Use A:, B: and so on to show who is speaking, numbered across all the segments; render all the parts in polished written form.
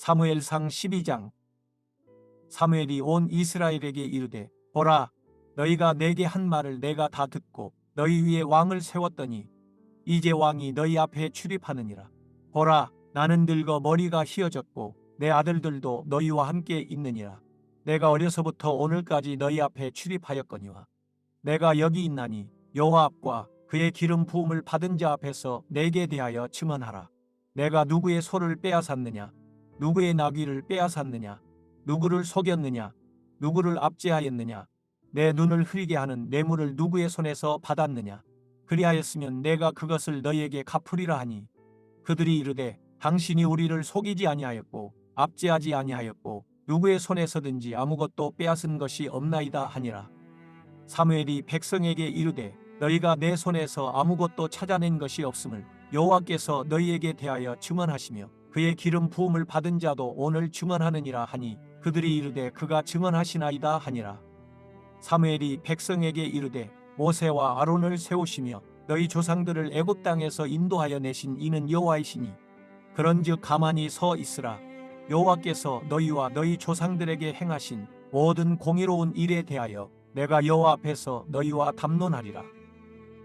A: 사무엘상 12장. 사무엘이 온 이스라엘에게 이르되 보라, 너희가 내게 한 말을 내가 다 듣고 너희 위에 왕을 세웠더니 이제 왕이 너희 앞에 출입하느니라. 보라, 나는 늙어 머리가 휘어졌고 내 아들들도 너희와 함께 있느니라. 내가 어려서부터 오늘까지 너희 앞에 출입하였거니와 내가 여기 있나니 여호와 앞과 그의 기름 부음을 받은 자 앞에서 내게 대하여 증언하라. 내가 누구의 소를 빼앗았느냐? 누구의 나귀를 빼앗았느냐? 누구를 속였느냐? 누구를 압제하였느냐? 내 눈을 흐리게 하는 뇌물을 누구의 손에서 받았느냐? 그리하였으면 내가 그것을 너희에게 갚으리라 하니 그들이 이르되 당신이 우리를 속이지 아니하였고 압제하지 아니하였고 누구의 손에서든지 아무것도 빼앗은 것이 없나이다 하니라. 사무엘이 백성에게 이르되 너희가 내 손에서 아무것도 찾아낸 것이 없음을 여호와께서 너희에게 대하여 증언하시며 그의 기름 부음을 받은 자도 오늘 증언하느니라 하니 그들이 이르되 그가 증언하시나이다 하니라. 사무엘이 백성에게 이르되 모세와 아론을 세우시며 너희 조상들을 애굽 땅에서 인도하여 내신 이는 여호와이시니 그런즉 가만히 서 있으라. 여호와께서 너희와 너희 조상들에게 행하신 모든 공의로운 일에 대하여 내가 여호와 앞에서 너희와 담론하리라.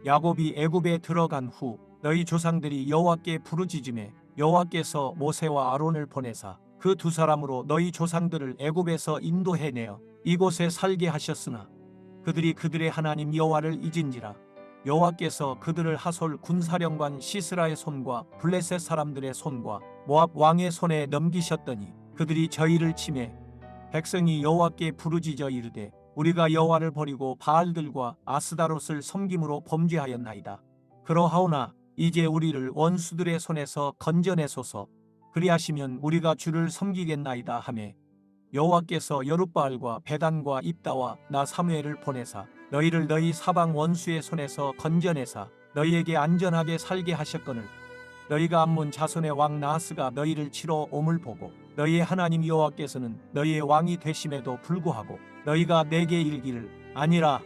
A: 야곱이 애굽에 들어간 후 너희 조상들이 여호와께 부르짖음에 여호와께서 모세와 아론을 보내사 그 두 사람으로 너희 조상들을 애굽에서 인도해내어 이곳에 살게 하셨으나 그들이 그들의 하나님 여호와를 잊은지라. 여호와께서 그들을 하솔 군사령관 시스라의 손과 블레셋 사람들의 손과 모압 왕의 손에 넘기셨더니 그들이 저희를 치매 백성이 여호와께 부르짖어 이르되 우리가 여호와를 버리고 바알들과 아스다롯을 섬김으로 범죄하였나이다. 그러하오나 이제 우리를 원수들의 손에서 건져내소서. 그리하시면 우리가 주를 섬기겠나이다 하매 여호와께서 여룻바알과 베단과 입다와 나 사무엘을 보내사 너희를 너희 사방 원수의 손에서 건져내사 너희에게 안전하게 살게 하셨거늘 너희가 암몬 자손의 왕 나하스가 너희를 치러 옴을 보고 너희의 하나님 여호와께서는 너희의 왕이 되심에도 불구하고 너희가 내게 이르기를 아니라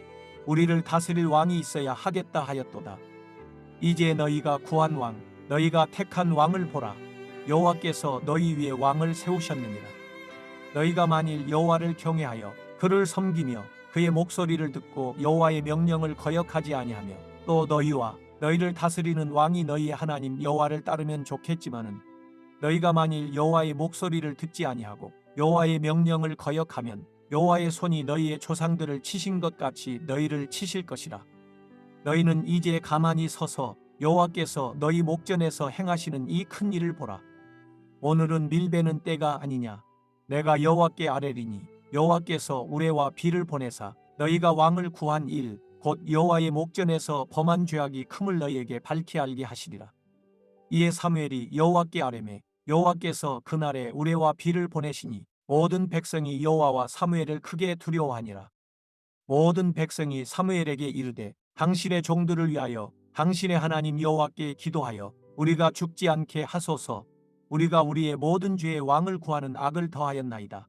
A: 우리를 다스릴 왕이 있어야 하겠다 하였도다. 이제 너희가 구한 왕 너희가 택한 왕을 보라. 여호와께서 너희 위에 왕을 세우셨느니라. 너희가 만일 여호와를 경외하여 그를 섬기며 그의 목소리를 듣고 여호와의 명령을 거역하지 아니하며 또 너희와 너희를 다스리는 왕이 너희의 하나님 여호와를 따르면 좋겠지만은 너희가 만일 여호와의 목소리를 듣지 아니하고 여호와의 명령을 거역하면 여호와의 손이 너희의 조상들을 치신 것 같이 너희를 치실 것이라. 너희는 이제 가만히 서서 여호와께서 너희 목전에서 행하시는 이 큰 일을 보라. 오늘은 밀베는 때가 아니냐. 내가 여호와께 아뢰리니 여호와께서 우레와 비를 보내사 너희가 왕을 구한 일 곧 여호와의 목전에서 범한 죄악이 큼을 너희에게 밝히 알게 하시리라. 이에 사무엘이 여호와께 아뢰매 여호와께서 그날에 우레와 비를 보내시니 모든 백성이 여호와와 사무엘을 크게 두려워하니라. 모든 백성이 사무엘에게 이르되 당신의 종들을 위하여 당신의 하나님 여호와께 기도하여 우리가 죽지 않게 하소서. 우리가 우리의 모든 죄의 왕을 구하는 악을 더하였나이다.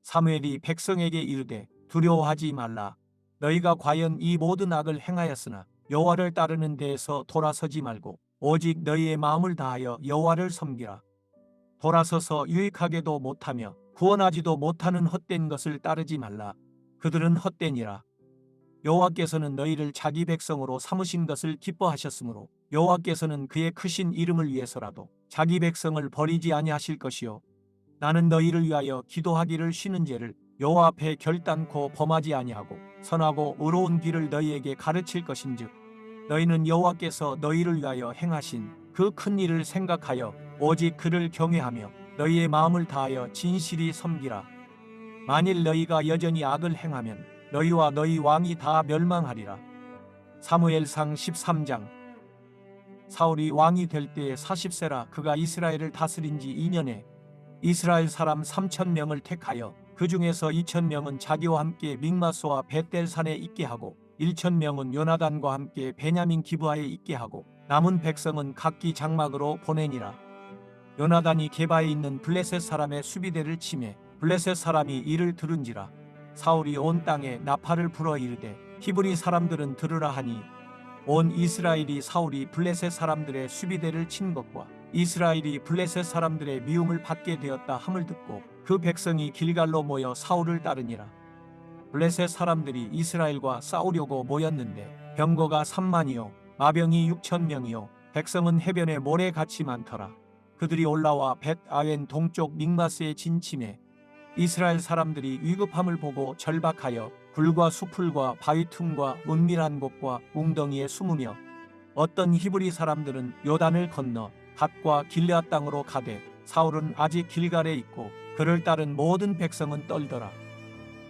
A: 사무엘이 백성에게 이르되 두려워하지 말라. 너희가 과연 이 모든 악을 행하였으나 여호와를 따르는 데에서 돌아서지 말고 오직 너희의 마음을 다하여 여호와를 섬기라. 돌아서서 유익하게도 못하며 구원하지도 못하는 헛된 것을 따르지 말라. 그들은 헛되니라. 여호와께서는 너희를 자기 백성으로 삼으신 것을 기뻐하셨으므로 여호와께서는 그의 크신 이름을 위해서라도 자기 백성을 버리지 아니하실 것이요 나는 너희를 위하여 기도하기를 쉬는 죄를 여호와 앞에 결단코 범하지 아니하고 선하고 의로운 길을 너희에게 가르칠 것인즉 너희는 여호와께서 너희를 위하여 행하신 그 큰 일을 생각하여 오직 그를 경외하며 너희의 마음을 다하여 진실이 섬기라. 만일 너희가 여전히 악을 행하면 너희와 너희 왕이 다 멸망하리라. 사무엘상 13장. 사울이 왕이 될 때에 40세라 그가 이스라엘을 다스린 지 2년에 이스라엘 사람 3,000명을 택하여 그 중에서 2,000명은 자기와 함께 믹마스와 벳델산에 있게 하고 1,000명은 요나단과 함께 베냐민 기브아에 있게 하고 남은 백성은 각기 장막으로 보내니라. 요나단이 게바에 있는 블레셋 사람의 수비대를 치매 블레셋 사람이 이를 들은지라. 사울이 온 땅에 나팔을 불어 이르되 히브리 사람들은 들으라 하니 온 이스라엘이 사울이 블레셋 사람들의 수비대를 친 것과 이스라엘이 블레셋 사람들의 미움을 받게 되었다 함을 듣고 그 백성이 길갈로 모여 사울을 따르니라. 블레셋 사람들이 이스라엘과 싸우려고 모였는데 병거가 3만이요 마병이 6,000명이요 백성은 해변에 모래같이 많더라. 그들이 올라와 벳 아웬 동쪽 믹마스에 진침해 이스라엘 사람들이 위급함을 보고 절박하여 굴과 수풀과 바위틈과 은밀한 곳과 웅덩이에 숨으며 어떤 히브리 사람들은 요단을 건너 갓과 길르앗 땅으로 가되 사울은 아직 길갈에 있고 그를 따른 모든 백성은 떨더라.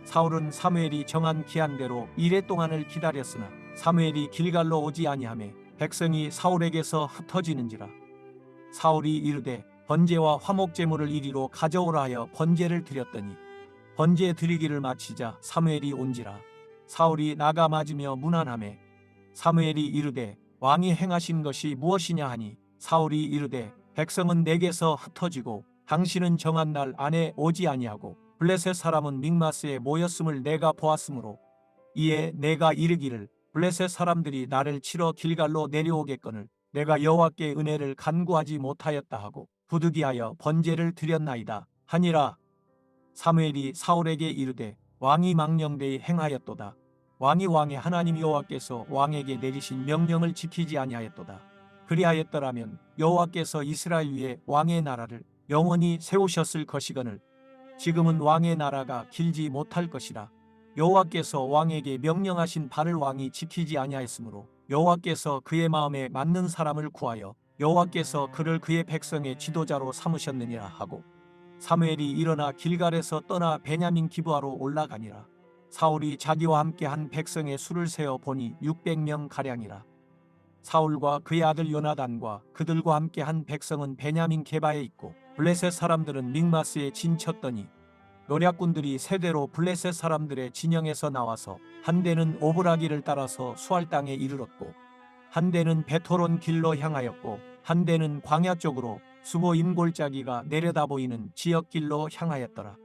A: 사울은 사무엘이 정한 기한대로 이레 동안을 기다렸으나 사무엘이 길갈로 오지 아니하매 백성이 사울에게서 흩어지는지라. 사울이 이르되 번제와 화목 제물을 이리로 가져오라 하여 번제를 드렸더니 번제 드리기를 마치자 사무엘이 온지라. 사울이 나가 맞으며 문안하매 사무엘이 이르되 왕이 행하신 것이 무엇이냐 하니 사울이 이르되 백성은 내게서 흩어지고 당신은 정한 날 안에 오지 아니하고 블레셋 사람은 믹마스에 모였음을 내가 보았으므로 이에 내가 이르기를 블레셋 사람들이 나를 치러 길갈로 내려오겠거늘 내가 여호와께 은혜를 간구하지 못하였다 하고 부득이하여 번제를 드렸나이다 하니라. 사무엘이 사울에게 이르되 왕이 망령되이 행하였도다. 왕이 왕의 하나님 여호와께서 왕에게 내리신 명령을 지키지 아니하였도다. 그리하였더라면 여호와께서 이스라엘 위에 왕의 나라를 영원히 세우셨을 것이거늘 지금은 왕의 나라가 길지 못할 것이라. 여호와께서 왕에게 명령하신 바를 왕이 지키지 아니하였으므로 여호와께서 그의 마음에 맞는 사람을 구하여 여호와께서 그를 그의 백성의 지도자로 삼으셨느니라 하고 사무엘이 일어나 길갈에서 떠나 베냐민 기브아로 올라가니라. 사울이 자기와 함께 한 백성의 수를 세어 보니 600명 가량이라. 사울과 그의 아들 요나단과 그들과 함께 한 백성은 베냐민 게바에 있고 블레셋 사람들은 믹마스에 진쳤더니 노략군들이 세대로 블레셋 사람들의 진영에서 나와서 한 대는 오브라기를 따라서 수알 땅에 이르렀고 한 대는 베토론 길로 향하였고 한 대는 광야 쪽으로 수보 임골짜기가 내려다 보이는 지역길로 향하였더라.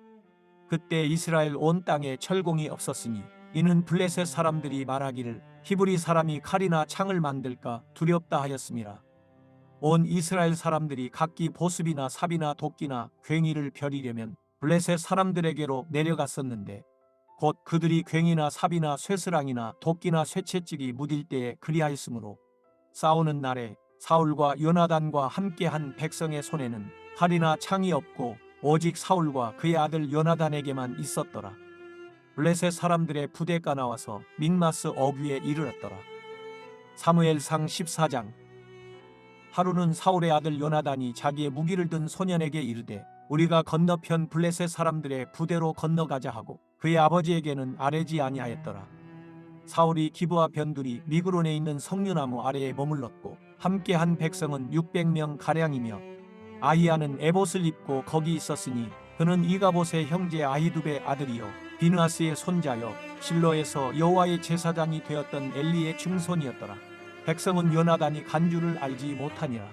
A: 그때 이스라엘 온 땅에 철공이 없었으니 이는 블레셋 사람들이 말하기를 히브리 사람이 칼이나 창을 만들까 두렵다 하였음이라. 온 이스라엘 사람들이 각기 보습이나 삽이나 도끼나 괭이를 벼리려면 블레셋 사람들에게로 내려갔었는데 곧 그들이 괭이나 삽이나 쇠스랑이나 도끼나 쇠채찍이 무딜 때에 그리하였으므로 싸우는 날에 사울과 요나단과 함께한 백성의 손에는 칼이나 창이 없고 오직 사울과 그의 아들 요나단에게만 있었더라. 블레셋 사람들의 부대가 나와서 믹마스 어귀에 이르렀더라. 사무엘상 14장. 하루는 사울의 아들 요나단이 자기의 무기를 든 소년에게 이르되 우리가 건너편 블레셋 사람들의 부대로 건너가자 하고 그의 아버지에게는 아뢰지 아니하였더라. 사울이 기브아 변두리 미그론에 있는 석류나무 아래에 머물렀고 함께한 백성은 600명 가량이며 아히야는 에봇을 입고 거기 있었으니 그는 이가봇의 형제 아히두베의 아들이요 비느하스의 손자요 실로에서 여호와의 제사장이 되었던 엘리의 증손이었더라. 백성은 요나단이 간 줄을 알지 못하니라.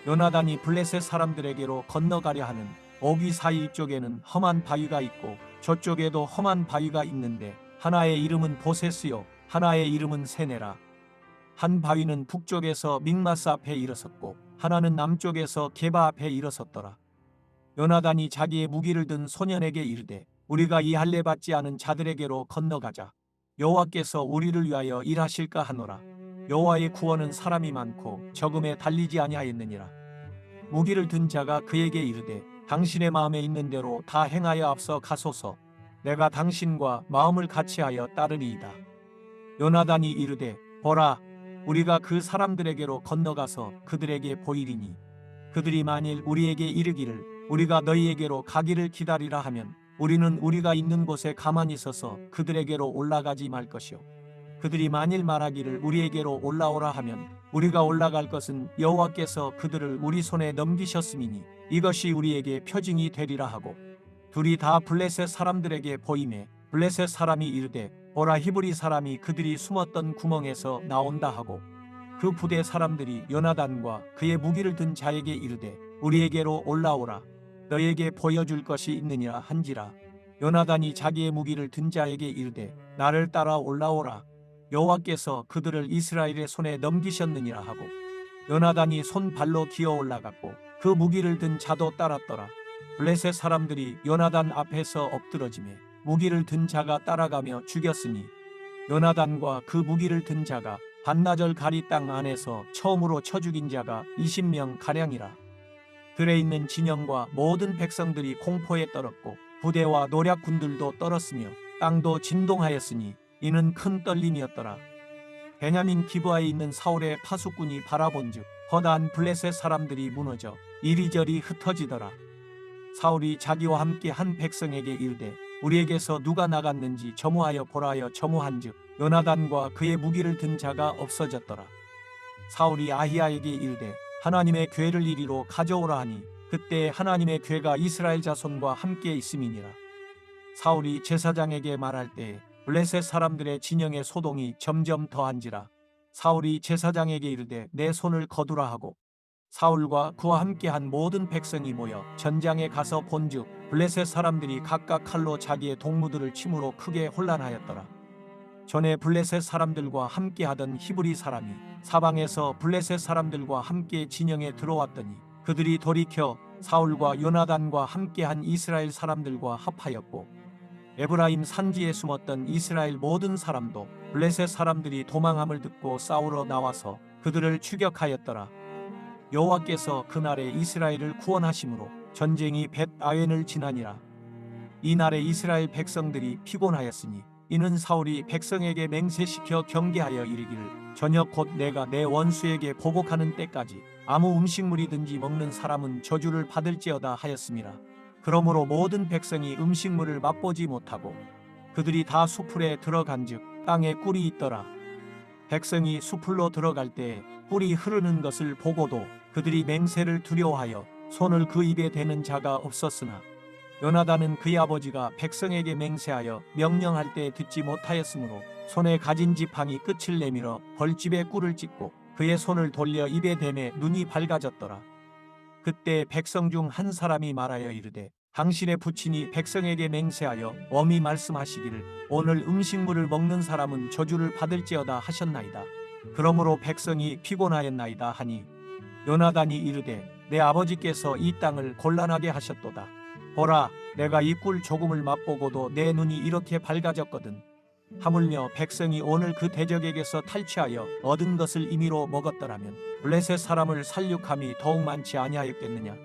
A: 요나단이 블레셋 사람들에게로 건너가려 하는 어귀 사이 쪽에는 험한 바위가 있고 저쪽에도 험한 바위가 있는데 하나의 이름은 보세스요 하나의 이름은 세네라. 한 바위는 북쪽에서 믹마스 앞에 일어섰고 하나는 남쪽에서 게바 앞에 일어섰더라. 요나단이 자기의 무기를 든 소년에게 이르되 우리가 이 할례 받지 않은 자들에게로 건너가자. 여호와께서 우리를 위하여 일하실까 하노라. 여호와의 구원은 사람이 많고 적음에 달리지 아니하였느니라. 무기를 든 자가 그에게 이르되 당신의 마음에 있는 대로 다 행하여 앞서 가소서. 내가 당신과 마음을 같이하여 따르리이다. 요나단이 이르되 보라 우리가 그 사람들에게로 건너가서 그들에게 보이리니 그들이 만일 우리에게 이르기를 우리가 너희에게로 가기를 기다리라 하면 우리는 우리가 있는 곳에 가만히 서서 그들에게로 올라가지 말 것이요 그들이 만일 말하기를 우리에게로 올라오라 하면 우리가 올라갈 것은 여호와께서 그들을 우리 손에 넘기셨음이니 이것이 우리에게 표징이 되리라 하고 둘이 다 블레셋 사람들에게 보이매 블레셋 사람이 이르되 보라 히브리 사람이 그들이 숨었던 구멍에서 나온다 하고 그 부대 사람들이 요나단과 그의 무기를 든 자에게 이르되 우리에게로 올라오라 너에게 보여줄 것이 있느니라 한지라. 요나단이 자기의 무기를 든 자에게 이르되 나를 따라 올라오라 여호와께서 그들을 이스라엘의 손에 넘기셨느니라 하고 요나단이 손발로 기어 올라갔고 그 무기를 든 자도 따랐더라. 블레셋 사람들이 요나단 앞에서 엎드러지매 무기를 든 자가 따라가며 죽였으니 요나단과 그 무기를 든 자가 반나절 가리 땅 안에서 처음으로 쳐 죽인 자가 20명 가량이라. 들에 있는 진영과 모든 백성들이 공포에 떨었고 부대와 노략군들도 떨었으며 땅도 진동하였으니 이는 큰 떨림이었더라. 베냐민 기브아에 있는 사울의 파수꾼이 바라본즉 허다한 블레셋 사람들이 무너져 이리저리 흩어지더라. 사울이 자기와 함께 한 백성에게 이르되 우리에게서 누가 나갔는지 점호하여 보라 하여 점호한즉 요나단과 그의 무기를 든 자가 없어졌더라. 사울이 아히야에게 이르되 하나님의 궤를 이리로 가져오라 하니 그때 하나님의 궤가 이스라엘 자손과 함께 있음이니라. 사울이 제사장에게 말할 때에 블레셋 사람들의 진영의 소동이 점점 더한지라. 사울이 제사장에게 이르되 내 손을 거두라 하고 사울과 그와 함께한 모든 백성이 모여 전장에 가서 본즉 블레셋 사람들이 각각 칼로 자기의 동무들을 침으로 크게 혼란하였더라. 전에 블레셋 사람들과 함께하던 히브리 사람이 사방에서 블레셋 사람들과 함께 진영에 들어왔더니 그들이 돌이켜 사울과 요나단과 함께한 이스라엘 사람들과 합하였고 에브라임 산지에 숨었던 이스라엘 모든 사람도 블레셋 사람들이 도망함을 듣고 싸우러 나와서 그들을 추격하였더라. 여호와께서 그날에 이스라엘을 구원하심으로 전쟁이 벳 아웬을 지나니라. 이날에 이스라엘 백성들이 피곤하였으니 이는 사울이 백성에게 맹세시켜 경계하여 이르기를 저녁 곧 내가 내 원수에게 보복하는 때까지 아무 음식물이든지 먹는 사람은 저주를 받을지어다 하였음이라. 그러므로 모든 백성이 음식물을 맛보지 못하고 그들이 다 수풀에 들어간즉 땅에 꿀이 있더라. 백성이 수풀로 들어갈 때에 꿀이 흐르는 것을 보고도 그들이 맹세를 두려워하여 손을 그 입에 대는 자가 없었으나 요나단은 그의 아버지가 백성에게 맹세하여 명령할 때 듣지 못하였으므로 손에 가진 지팡이 끝을 내밀어 벌집에 꿀을 찍고 그의 손을 돌려 입에 대매 눈이 밝아졌더라. 그때 백성 중 한 사람이 말하여 이르되 당신의 부친이 백성에게 맹세하여 엄히 말씀하시기를 오늘 음식물을 먹는 사람은 저주를 받을지어다 하셨나이다. 그러므로 백성이 피곤하였나이다 하니 요나단이 이르되 내 아버지께서 이 땅을 곤란하게 하셨도다. 보라, 내가 이 꿀 조금을 맛보고도 내 눈이 이렇게 밝아졌거든. 하물며 백성이 오늘 그 대적에게서 탈취하여 얻은 것을 임의로 먹었더라면 블레셋 사람을 살육함이 더욱 많지 아니하였겠느냐.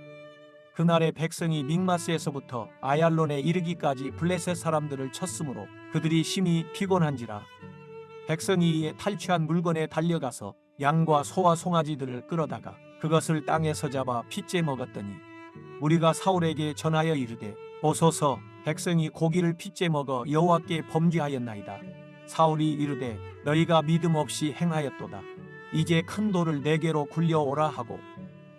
A: 그날에 백성이 믹마스에서부터 아얄론에 이르기까지 블레셋 사람들을 쳤으므로 그들이 심히 피곤한지라. 백성이 이에 탈취한 물건에 달려가서 양과 소와 송아지들을 끌어다가 그것을 땅에서 잡아 핏째 먹었더니 우리가 사울에게 전하여 이르되 보소서 백성이 고기를 핏째 먹어 여호와께 범죄하였나이다. 사울이 이르되 너희가 믿음 없이 행하였도다. 이제 큰 돌을 내게로 굴려오라 하고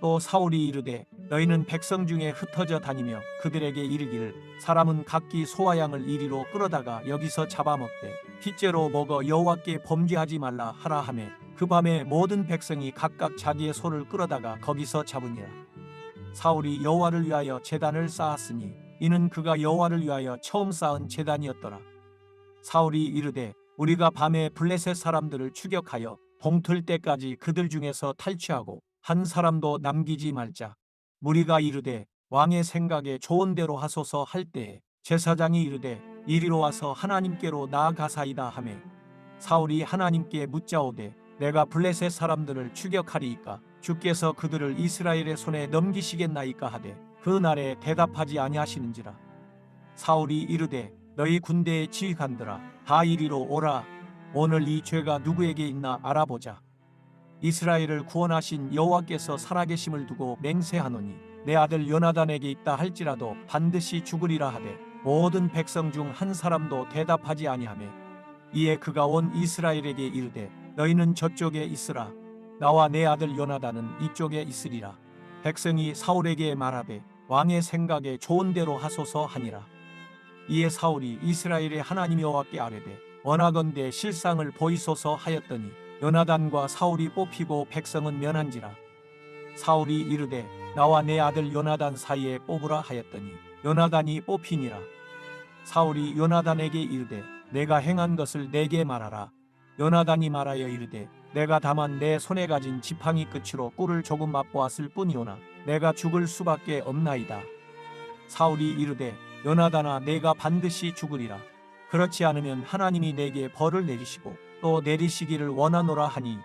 A: 또 사울이 이르되 너희는 백성 중에 흩어져 다니며 그들에게 이르기를 사람은 각기 소와 양을 이리로 끌어다가 여기서 잡아먹되 핏째로 먹어 여호와께 범죄하지 말라 하라 하매 그 밤에 모든 백성이 각각 자기의 소를 끌어다가 거기서 잡으니라. 사울이 여호와를 위하여 제단을 쌓았으니 이는 그가 여호와를 위하여 처음 쌓은 제단이었더라. 사울이 이르되 우리가 밤에 블레셋 사람들을 추격하여 동틀 때까지 그들 중에서 탈취하고 한 사람도 남기지 말자. 무리가 이르되 왕의 생각에 좋은 대로 하소서 할 때에 제사장이 이르되 이리로 와서 하나님께로 나아가사이다 하매 사울이 하나님께 묻자오되 내가 블레셋 사람들을 추격하리이까 주께서 그들을 이스라엘의 손에 넘기시겠나이까 하되 그 날에 대답하지 아니하시는지라. 사울이 이르되 너희 군대의 지휘관들아 다 이리로 오라. 오늘 이 죄가 누구에게 있나 알아보자. 이스라엘을 구원하신 여호와께서 살아계심을 두고 맹세하노니 내 아들 요나단에게 있다 할지라도 반드시 죽으리라 하되 모든 백성 중 한 사람도 대답하지 아니하매 이에 그가 온 이스라엘에게 이르되 너희는 저쪽에 있으라. 나와 내 아들 요나단은 이쪽에 있으리라. 백성이 사울에게 말하되 왕의 생각에 좋은 대로 하소서 하니라. 이에 사울이 이스라엘의 하나님 여호와께 아뢰되 원하건대 실상을 보이소서 하였더니 요나단과 사울이 뽑히고 백성은 면한지라. 사울이 이르되 나와 내 아들 요나단 사이에 뽑으라 하였더니 요나단이 뽑히니라. 사울이 요나단에게 이르되 내가 행한 것을 내게 말하라. 요나단이 말하여 이르되 내가 다만 내 손에 가진 지팡이 끝으로 꿀을 조금 맛보았을 뿐이오나 내가 죽을 수밖에 없나이다. 사울이 이르되 요나단아 내가 반드시 죽으리라. 그렇지 않으면 하나님이 내게 벌을 내리시고 또 내리시기를 원하노라 하니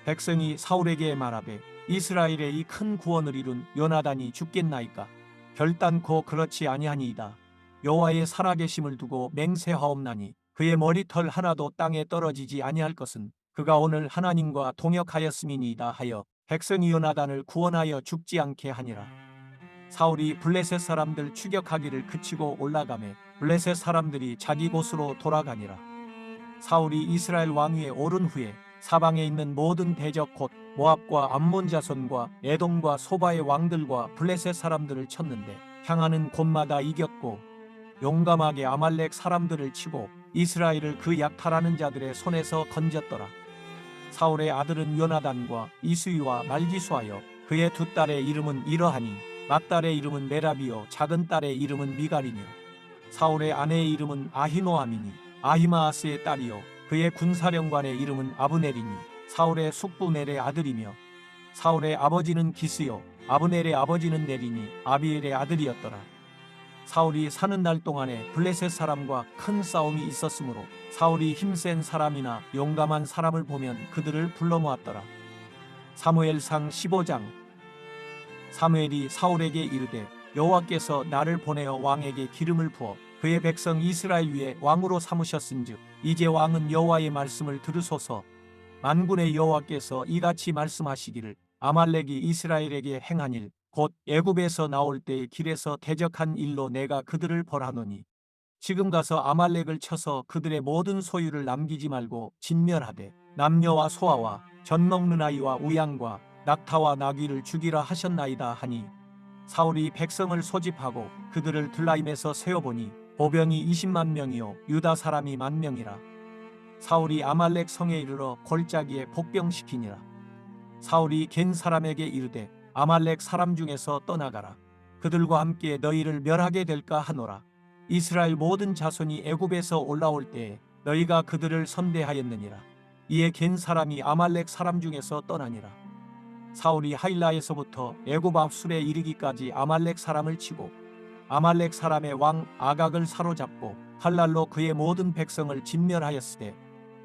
A: 백성이 사울에게 말하되 이스라엘의 이 큰 구원을 이룬 요나단이 죽겠나이까. 결단코 그렇지 아니하니이다. 여호와의 살아계심을 두고 맹세하옵나니 그의 머리털 하나도 땅에 떨어지지 아니할 것은 그가 오늘 하나님과 동역하였음이니이다 하여 백성이 요나단을 구원하여 죽지 않게 하니라. 사울이 블레셋 사람들 추격하기를 그치고 올라가매 블레셋 사람들이 자기 곳으로 돌아가니라. 사울이 이스라엘 왕위에 오른 후에 사방에 있는 모든 대적 곧 모압과 암몬 자손과 에돔과 소바의 왕들과 블레셋 사람들을 쳤는데 향하는 곳마다 이겼고 용감하게 아말렉 사람들을 치고 이스라엘을 그 약탈하는 자들의 손에서 건졌더라. 사울의 아들은 요나단과 이수이와 말기수하여 그의 두 딸의 이름은 이러하니 맏딸의 이름은 메라비요 작은 딸의 이름은 미갈이며 사울의 아내의 이름은 아히노아미니 아히마아스의 딸이요 그의 군사령관의 이름은 아브넬이니 사울의 숙부 넬의 아들이며 사울의 아버지는 기스요 아브넬의 아버지는 넬이니 아비엘의 아들이었더라. 사울이 사는 날 동안에 블레셋 사람과 큰 싸움이 있었으므로 사울이 힘센 사람이나 용감한 사람을 보면 그들을 불러 모았더라. 사무엘상 15장. 사무엘이 사울에게 이르되 여호와께서 나를 보내어 왕에게 기름을 부어 그의 백성 이스라엘 위에 왕으로 삼으셨은즉 이제 왕은 여호와의 말씀을 들으소서. 만군의 여호와께서 이같이 말씀하시기를 아말렉이 이스라엘에게 행한 일 곧 애굽에서 나올 때의 길에서 대적한 일로 내가 그들을 벌하노니 지금 가서 아말렉을 쳐서 그들의 모든 소유를 남기지 말고 진멸하되 남녀와 소아와 젖 먹는 아이와 우양과 낙타와 나귀를 죽이라 하셨나이다 하니 사울이 백성을 소집하고 그들을 들라임에서 세어보니 보병이 20만 명이요 유다 사람이 10,000명이라. 사울이 아말렉 성에 이르러 골짜기에 복병시키니라. 사울이 겐 사람에게 이르되 아말렉 사람 중에서 떠나가라. 그들과 함께 너희를 멸하게 될까 하노라. 이스라엘 모든 자손이 애굽에서 올라올 때에 너희가 그들을 선대하였느니라. 이에 겐 사람이 아말렉 사람 중에서 떠나니라. 사울이 하일라에서부터 애굽 앞술에 이르기까지 아말렉 사람을 치고 아말렉 사람의 왕 아각을 사로잡고 칼날로 그의 모든 백성을 진멸하였으되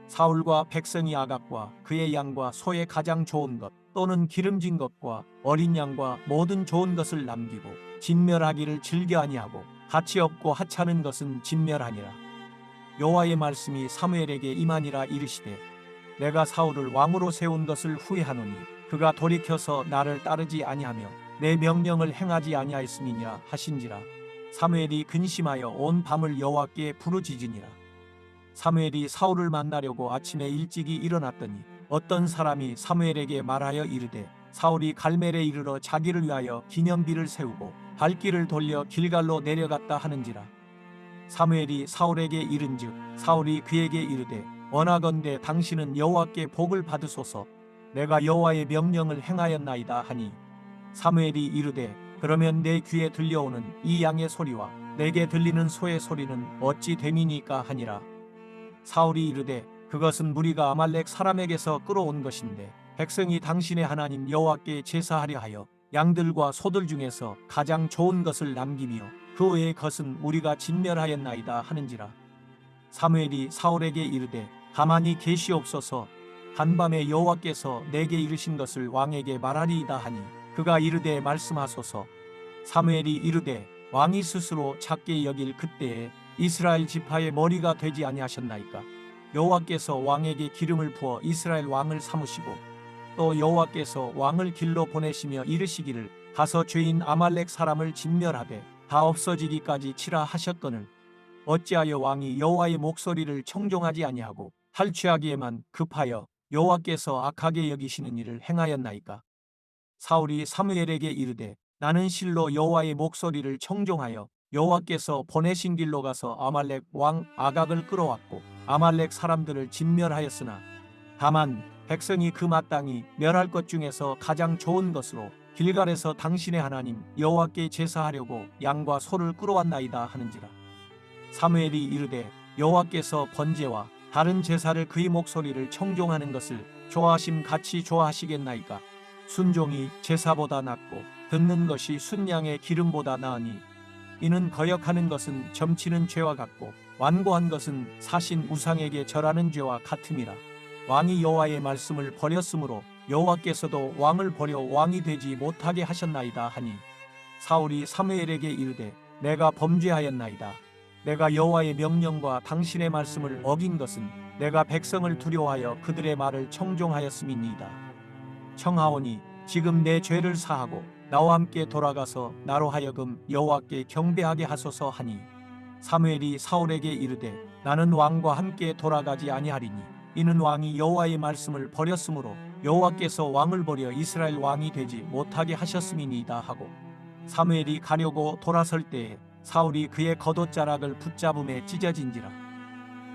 A: 사울과 백성이 아각과 그의 양과 소의 가장 좋은 것 또는 기름진 것과 어린 양과 모든 좋은 것을 남기고 진멸하기를 즐겨 아니하고 가치 없고 하찮은 것은 진멸하니라. 여호와의 말씀이 사무엘에게 임하니라 이르시되 내가 사울을 왕으로 세운 것을 후회하노니 그가 돌이켜서 나를 따르지 아니하며 내 명령을 행하지 아니하였음이니라 하신지라. 사무엘이 근심하여 온 밤을 여호와께 부르짖으니라. 사무엘이 사울을 만나려고 아침에 일찍이 일어났더니 어떤 사람이 사무엘에게 말하여 이르되 사울이 갈멜에 이르러 자기를 위하여 기념비를 세우고 발길을 돌려 길갈로 내려갔다 하는지라. 사무엘이 사울에게 이른즉 사울이 그에게 이르되 원하건대 당신은 여호와께 복을 받으소서. 내가 여호와의 명령을 행하였나이다 하니 사무엘이 이르되 그러면 내 귀에 들려오는 이 양의 소리와 내게 들리는 소의 소리는 어찌 됨이니까 하니라. 사울이 이르되 그것은 무리가 아말렉 사람에게서 끌어온 것인데 백성이 당신의 하나님 여호와께 제사하려 하여 양들과 소들 중에서 가장 좋은 것을 남기며 그 외의 것은 우리가 진멸하였나이다 하는지라. 사무엘이 사울에게 이르되 가만히 계시옵소서. 간밤에 여호와께서 내게 이르신 것을 왕에게 말하리이다 하니 그가 이르되 말씀하소서. 사무엘이 이르되 왕이 스스로 작게 여길 그때에 이스라엘 지파의 머리가 되지 아니하셨나이까. 여호와께서 왕에게 기름을 부어 이스라엘 왕을 삼으시고 또 여호와께서 왕을 길로 보내시며 이르시기를 가서 죄인 아말렉 사람을 진멸하되 다 없어지기까지 치라 하셨거늘 어찌하여 왕이 여호와의 목소리를 청종하지 아니하고 탈취하기에만 급하여 여호와께서 악하게 여기시는 일을 행하였나이까. 사울이 사무엘에게 이르되 나는 실로 여호와의 목소리를 청종하여 여호와께서 보내신 길로 가서 아말렉 왕 아각을 끌어왔고 아말렉 사람들을 진멸하였으나 다만 백성이 그 마땅히 멸할 것 중에서 가장 좋은 것으로 길갈에서 당신의 하나님 여호와께 제사하려고 양과 소를 끌어왔나이다 하는지라. 사무엘이 이르되 여호와께서 번제와 다른 제사를 그의 목소리를 청종하는 것을 좋아하심 같이 좋아하시겠나이까. 순종이 제사보다 낫고 듣는 것이 순양의 기름보다 나으니 이는 거역하는 것은 점치는 죄와 같고 완고한 것은 사신 우상에게 절하는 죄와 같음이라. 왕이 여호와의 말씀을 버렸으므로 여호와께서도 왕을 버려 왕이 되지 못하게 하셨나이다 하니 사울이 사무엘에게 이르되 내가 범죄하였나이다. 내가 여호와의 명령과 당신의 말씀을 어긴 것은 내가 백성을 두려워하여 그들의 말을 청종하였음이니이다. 청하오니 지금 내 죄를 사하고 나와 함께 돌아가서 나로 하여금 여호와께 경배하게 하소서 하니 사무엘이 사울에게 이르되 나는 왕과 함께 돌아가지 아니하리니 이는 왕이 여호와의 말씀을 버렸으므로 여호와께서 왕을 버려 이스라엘 왕이 되지 못하게 하셨음이니이다 하고 사무엘이 가려고 돌아설 때에 사울이 그의 겉옷자락을 붙잡음에 찢어진지라.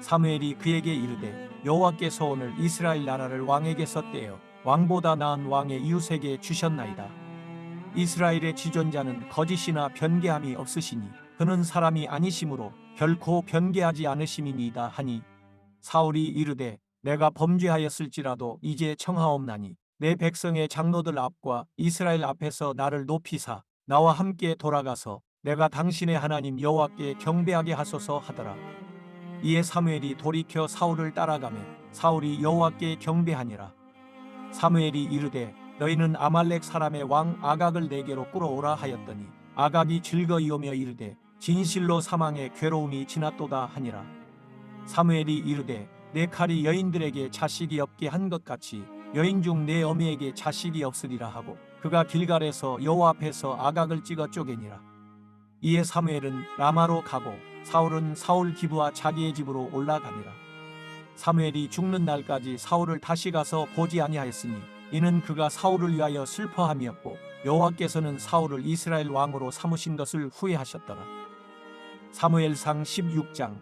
A: 사무엘이 그에게 이르되 여호와께서 오늘 이스라엘 나라를 왕에게서 떼어 왕보다 나은 왕의 이웃에게 주셨나이다. 이스라엘의 지존자는 거짓이나 변개함이 없으시니 그는 사람이 아니심으로 결코 변개하지 않으심이니이다 하니 사울이 이르되 내가 범죄하였을지라도 이제 청하옵나니 내 백성의 장로들 앞과 이스라엘 앞에서 나를 높이사 나와 함께 돌아가서 내가 당신의 하나님 여호와께 경배하게 하소서 하더라. 이에 사무엘이 돌이켜 사울을 따라가매 사울이 여호와께 경배하니라. 사무엘이 이르되 너희는 아말렉 사람의 왕 아각을 내게로 끌어오라 하였더니 아각이 즐거이 오며 이르되 진실로 사망의 괴로움이 지났도다 하니라. 사무엘이 이르되 내 칼이 여인들에게 자식이 없게 한 것 같이 여인 중 내 어미에게 자식이 없으리라 하고 그가 길갈에서 여호와 앞에서 아각을 찍어 쪼개니라. 이에 사무엘은 라마로 가고 사울은 사울 기브와 자기의 집으로 올라가니라. 사무엘이 죽는 날까지 사울을 다시 가서 보지 아니하였으니 이는 그가 사울을 위하여 슬퍼함이었고 여호와께서는 사울을 이스라엘 왕으로 삼으신 것을 후회하셨더라. 사무엘상 16장.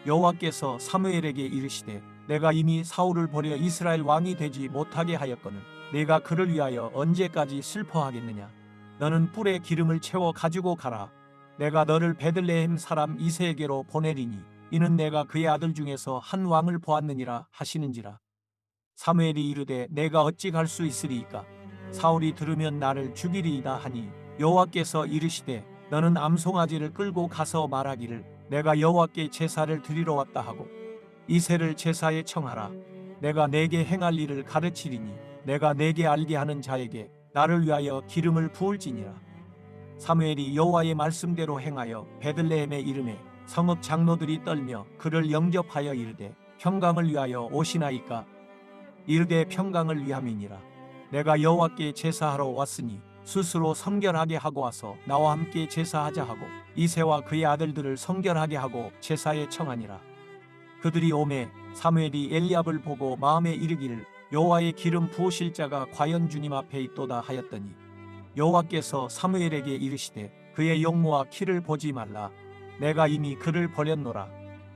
A: 여호와께서 사무엘에게 이르시되 내가 이미 사울을 버려 이스라엘 왕이 되지 못하게 하였거늘 내가 그를 위하여 언제까지 슬퍼하겠느냐. 너는 뿔에 기름을 채워 가지고 가라. 내가 너를 베들레헴 사람 이새에게로 보내리니 이는 내가 그의 아들 중에서 한 왕을 보았느니라 하시는지라. 사무엘이 이르되 내가 어찌 갈 수 있으리이까. 사울이 들으면 나를 죽이리이다 하니 여호와께서 이르시되 너는 암송아지를 끌고 가서 말하기를 내가 여호와께 제사를 드리러 왔다 하고 이새를 제사에 청하라. 내가 내게 행할 일을 가르치리니 내가 내게 알게 하는 자에게 나를 위하여 기름을 부을지니라. 사무엘이 여호와의 말씀대로 행하여 베들레헴에 이르매 성읍 장로들이 떨며 그를 영접하여 이르되 평강을 위하여 오시나이까. 이르되 평강을 위함이니라. 내가 여호와께 제사하러 왔으니 스스로 성결하게 하고 와서 나와 함께 제사하자 하고 이새와 그의 아들들을 성결하게 하고 제사에 청하니라. 그들이 오매 사무엘이 엘리압을 보고 마음에 이르기를 여호와의 기름 부으실 자가 과연 주님 앞에 있도다 하였더니 여호와께서 사무엘에게 이르시되 그의 용모와 키를 보지 말라. 내가 이미 그를 버렸노라.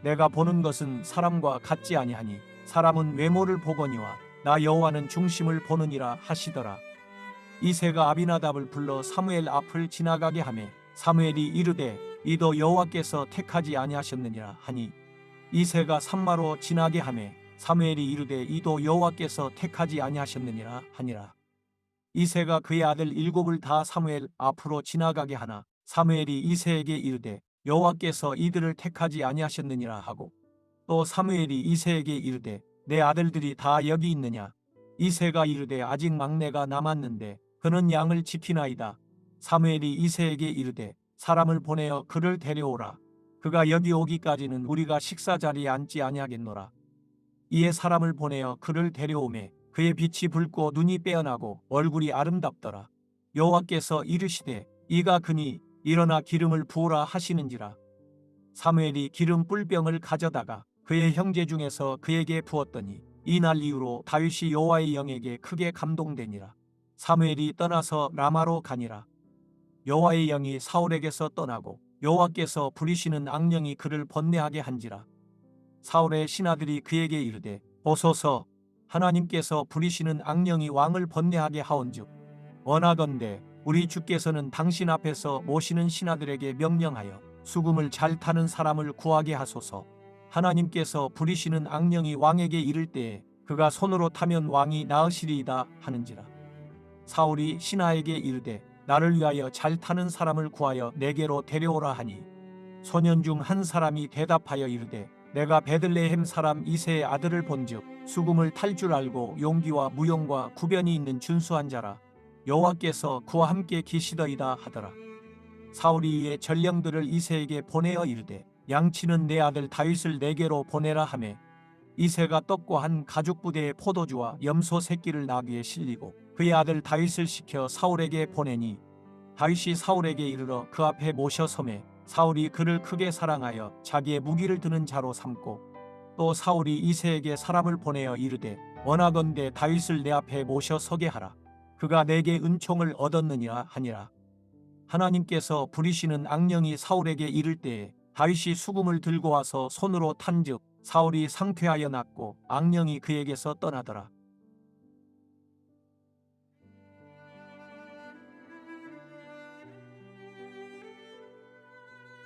A: 내가 보는 것은 사람과 같지 아니하니 사람은 외모를 보거니와 나 여호와는 중심을 보느니라 하시더라. 이새가 아비나답을 불러 사무엘 앞을 지나가게 하매 사무엘이 이르되 이도 여호와께서 택하지 아니하셨느니라 하니 이새가 산마로 지나게 하매 사무엘이 이르되 이도 여호와께서 택하지 아니하셨느니라 하니라. 이새가 그의 아들 7을 다 사무엘 앞으로 지나가게 하나 사무엘이 이새에게 이르되 여호와께서 이들을 택하지 아니하셨느니라 하고 또 사무엘이 이새에게 이르되 내 아들들이 다 여기 있느냐. 이새가 이르되 아직 막내가 남았는데 그는 양을 지키나이다. 사무엘이 이새에게 이르되 사람을 보내어 그를 데려오라. 그가 여기 오기까지는 우리가 식사 자리에 앉지 아니하겠노라. 이에 사람을 보내어 그를 데려오매 그의 빛이 붉고 눈이 빼어나고 얼굴이 아름답더라. 여호와께서 이르시되 이가 그니 일어나 기름을 부으라 하시는지라. 사무엘이 기름 뿔병을 가져다가 그의 형제 중에서 그에게 부었더니 이날 이후로 다윗이 여호와의 영에게 크게 감동되니라. 사무엘이 떠나서 라마로 가니라. 여호와의 영이 사울에게서 떠나고 여호와께서 부리시는 악령이 그를 번뇌하게 한지라. 사울의 신하들이 그에게 이르되 보소서 하나님께서 부리시는 악령이 왕을 번뇌하게 하온즉 원하건대 우리 주께서는 당신 앞에서 모시는 신하들에게 명령하여 수금을 잘 타는 사람을 구하게 하소서. 하나님께서 부리시는 악령이 왕에게 이를 때에 그가 손으로 타면 왕이 나으시리이다 하는지라. 사울이 신하에게 이르되 나를 위하여 잘 타는 사람을 구하여 내게로 데려오라 하니 소년 중 한 사람이 대답하여 이르되 내가 베들레헴 사람 이새의 아들을 본즉 수금을 탈 줄 알고 용기와 무용과 구변이 있는 준수한 자라. 여호와께서 그와 함께 계시더이다 하더라. 사울이 이에 전령들을 이새에게 보내어 이르되 양치는 내 아들 다윗을 내게로 보내라 하매 이새가 떡과 한 가죽 부대의 포도주와 염소 새끼를 나귀에 실리고 그의 아들 다윗을 시켜 사울에게 보내니 다윗이 사울에게 이르러 그 앞에 모셔 서매 사울이 그를 크게 사랑하여 자기의 무기를 드는 자로 삼고 또 사울이 이새에게 사람을 보내어 이르되 원하건대 다윗을 내 앞에 모셔 서게 하라. 그가 내게 은총을 얻었느니라 하니라. 하나님께서 부리시는 악령이 사울에게 이를 때에 다윗이 수금을 들고 와서 손으로 탄즉 사울이 상쾌하여 낫고 악령이 그에게서 떠나더라.